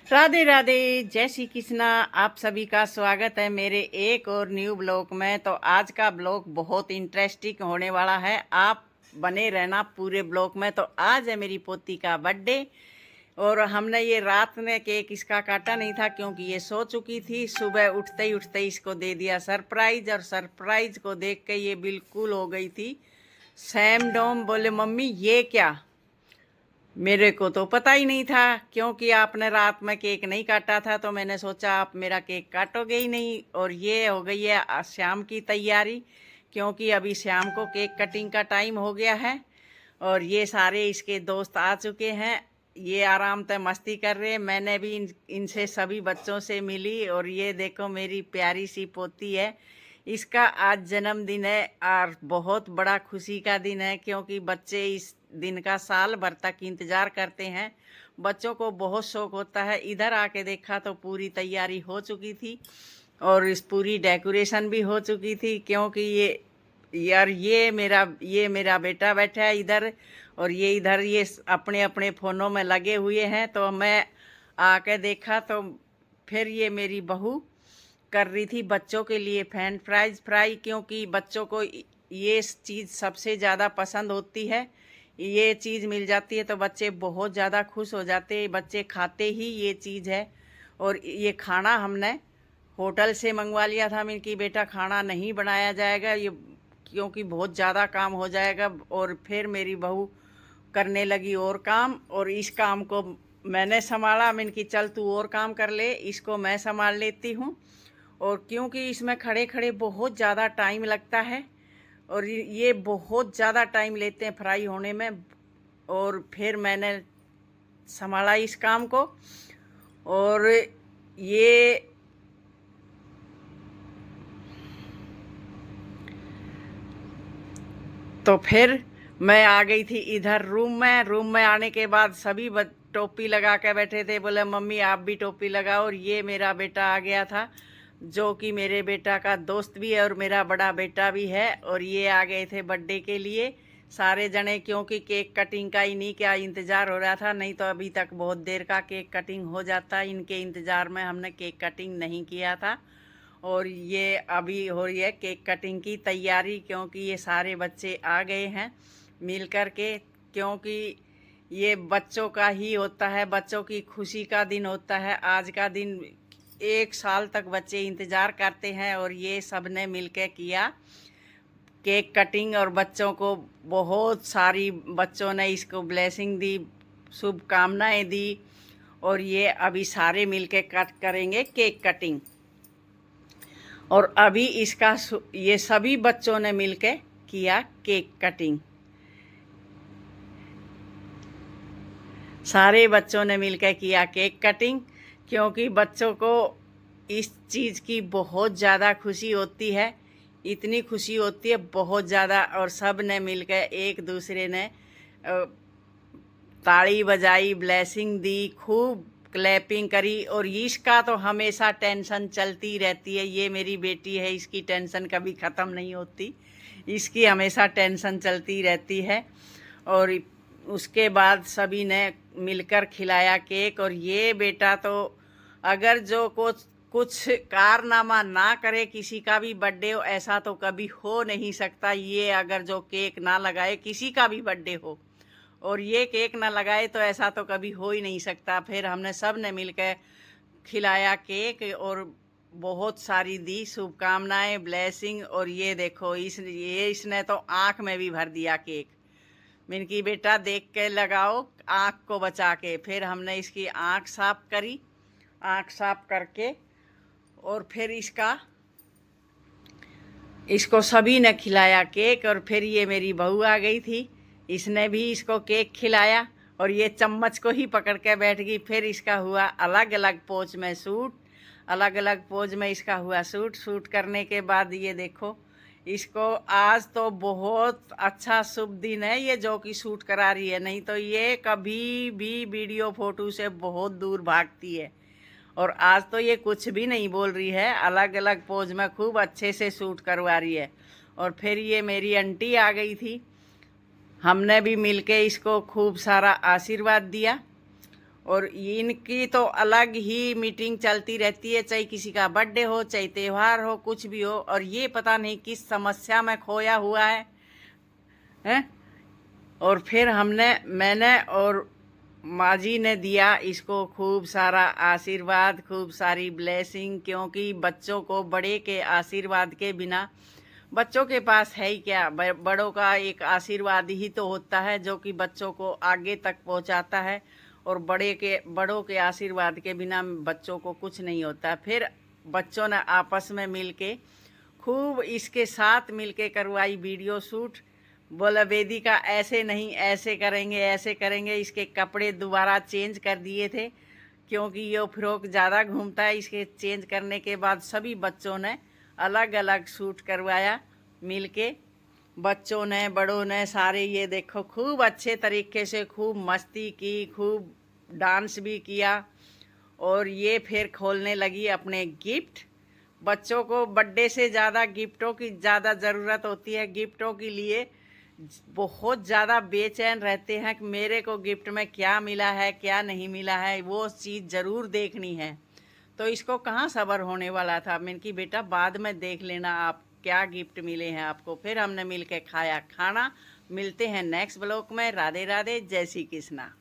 राधे राधे, जय श्री कृष्णा। आप सभी का स्वागत है मेरे एक और न्यू ब्लॉग में। तो आज का ब्लॉग बहुत इंटरेस्टिंग होने वाला है, आप बने रहना पूरे ब्लॉग में। तो आज है मेरी पोती का बर्थडे और हमने ये रात में केक इसका काटा नहीं था क्योंकि ये सो चुकी थी। सुबह उठते ही इसको दे दिया सरप्राइज, और सरप्राइज को देख के ये बिल्कुल हो गई थी सैम डोम। बोले मम्मी ये क्या, मेरे को तो पता ही नहीं था क्योंकि आपने रात में केक नहीं काटा था। तो मैंने सोचा आप मेरा केक काटोगे ही नहीं। और ये हो गई है शाम की तैयारी, क्योंकि अभी शाम को केक कटिंग का टाइम हो गया है। और ये सारे इसके दोस्त आ चुके हैं, ये आराम से मस्ती कर रहे हैं। मैंने भी इनसे सभी बच्चों से मिली। और ये देखो मेरी प्यारी सी पोती है, इसका आज जन्मदिन है और बहुत बड़ा खुशी का दिन है क्योंकि बच्चे इस दिन का साल भर तक इंतज़ार करते हैं। बच्चों को बहुत शौक होता है। इधर आके देखा तो पूरी तैयारी हो चुकी थी और इस पूरी डेकोरेशन भी हो चुकी थी क्योंकि ये मेरा बेटा बैठा है इधर, और ये इधर ये अपने अपने फ़ोनों में लगे हुए हैं। तो मैं आके देखा तो फिर ये मेरी बहू कर रही थी बच्चों के लिए फ्रेंच फ्राई, क्योंकि बच्चों को ये चीज़ सबसे ज़्यादा पसंद होती है। ये चीज़ मिल जाती है तो बच्चे बहुत ज़्यादा खुश हो जाते हैं, बच्चे खाते ही ये चीज़ है। और ये खाना हमने होटल से मंगवा लिया था। इनकी बेटा खाना नहीं बनाया जाएगा ये, क्योंकि बहुत ज़्यादा काम हो जाएगा। और फिर मेरी बहू करने लगी और काम, और इस काम को मैंने संभाला। मैं इनकी चल तू और काम कर ले, इसको मैं संभाल लेती हूँ। और क्योंकि इसमें खड़े खड़े बहुत ज़्यादा टाइम लगता है और ये बहुत ज़्यादा टाइम लेते हैं फ्राई होने में। और फिर मैंने संभाला इस काम को। और ये तो फिर मैं आ गई थी इधर रूम में आने के बाद सभी टोपी लगा के बैठे थे। बोले मम्मी आप भी टोपी लगाओ। और ये मेरा बेटा आ गया था जो कि मेरे बेटा का दोस्त भी है और मेरा बड़ा बेटा भी है। और ये आ गए थे बर्थडे के लिए सारे जने, क्योंकि केक कटिंग का इन्हीं का इंतज़ार हो रहा था। नहीं तो अभी तक बहुत देर का केक कटिंग हो जाता, इनके इंतज़ार में हमने केक कटिंग नहीं किया था। और ये अभी हो रही है केक कटिंग की तैयारी, क्योंकि ये सारे बच्चे आ गए हैं मिल कर के। क्योंकि ये बच्चों का ही होता है, बच्चों की खुशी का दिन होता है आज का दिन। एक साल तक बच्चे इंतज़ार करते हैं और ये सब ने मिल के किया केक कटिंग। और बच्चों को बहुत सारी बच्चों ने इसको ब्लेसिंग दी, शुभकामनाएं दी। और ये अभी सारे मिल के कट करेंगे केक कटिंग। और अभी इसका ये सभी बच्चों ने मिलके किया केक कटिंग, सारे बच्चों ने मिलकर किया केक कटिंग। क्योंकि बच्चों को इस चीज़ की बहुत ज़्यादा खुशी होती है, इतनी खुशी होती है बहुत ज़्यादा। और सब ने मिलकर एक दूसरे ने ताली बजाई, ब्लेसिंग दी, खूब क्लैपिंग करी। और इसका तो हमेशा टेंशन चलती रहती है, ये मेरी बेटी है, इसकी टेंशन कभी ख़त्म नहीं होती, इसकी हमेशा टेंशन चलती रहती है। और उसके बाद सभी ने मिलकर खिलाया केक। और ये बेटा तो अगर जो कुछ कारनामा ना करे, किसी का भी बर्थडे हो, ऐसा तो कभी हो नहीं सकता। ये अगर जो केक ना लगाए, किसी का भी बर्थडे हो और ये केक ना लगाए, तो ऐसा तो कभी हो ही नहीं सकता। फिर हमने सब ने मिलकर खिलाया केक और बहुत सारी दी शुभकामनाएं, ब्लेसिंग। और ये देखो इसने तो आँख में भी भर दिया केक। मिनकी बेटा देख के लगाओ आँख को बचा के। फिर हमने इसकी आँख साफ करी, आँख साफ करके और फिर इसको सभी ने खिलाया केक। और फिर ये मेरी बहू आ गई थी, इसने भी इसको केक खिलाया और ये चम्मच को ही पकड़ के बैठ गई। फिर इसका हुआ अलग अलग पोज में शूट, अलग अलग पोज में इसका हुआ शूट करने के बाद ये देखो इसको आज तो बहुत अच्छा शुभ दिन है ये जो कि शूट करा रही है। नहीं तो ये कभी भी वीडियो फोटो से बहुत दूर भागती है। और आज तो ये कुछ भी नहीं बोल रही है, अलग अलग पोज में खूब अच्छे से शूट करवा रही है। और फिर ये मेरी आंटी आ गई थी, हमने भी मिलके इसको खूब सारा आशीर्वाद दिया। और इनकी तो अलग ही मीटिंग चलती रहती है, चाहे किसी का बर्थडे हो, चाहे त्योहार हो, कुछ भी हो। और ये पता नहीं किस समस्या में खोया हुआ है, हैं? और फिर मैंने और माँ जी ने दिया इसको खूब सारा आशीर्वाद, खूब सारी ब्लेसिंग, क्योंकि बच्चों को बड़े के आशीर्वाद के बिना बच्चों के पास है ही क्या। बड़ों का एक आशीर्वाद ही तो होता है जो कि बच्चों को आगे तक पहुंचाता है, और बड़ों के आशीर्वाद के बिना बच्चों को कुछ नहीं होता। फिर बच्चों ने आपस में मिलके खूब इसके साथ मिलके करवाई वीडियो शूट। बोला वेदिका ऐसे नहीं, ऐसे करेंगे, ऐसे करेंगे। इसके कपड़े दोबारा चेंज कर दिए थे, क्योंकि ये फ्रॉक ज़्यादा घूमता है। इसके चेंज करने के बाद सभी बच्चों ने अलग अलग शूट करवाया मिलके। बच्चों ने, बड़ों ने, सारे ये देखो खूब अच्छे तरीके से खूब मस्ती की, खूब डांस भी किया। और ये फिर खोलने लगी अपने गिफ्ट। बच्चों को बर्थडे से ज़्यादा गिफ्टों की ज़्यादा ज़रूरत होती है। गिफ्टों के लिए बहुत ज़्यादा बेचैन रहते हैं कि मेरे को गिफ्ट में क्या मिला है, क्या नहीं मिला है, वो चीज़ ज़रूर देखनी है। तो इसको कहाँ सब्र होने वाला था। मैंने कि बेटा बाद में देख लेना आप क्या गिफ्ट मिले हैं आपको। फिर हमने मिल के खाया खाना। मिलते हैं नेक्स्ट ब्लॉग में। राधे राधे, जय श्री कृष्णा।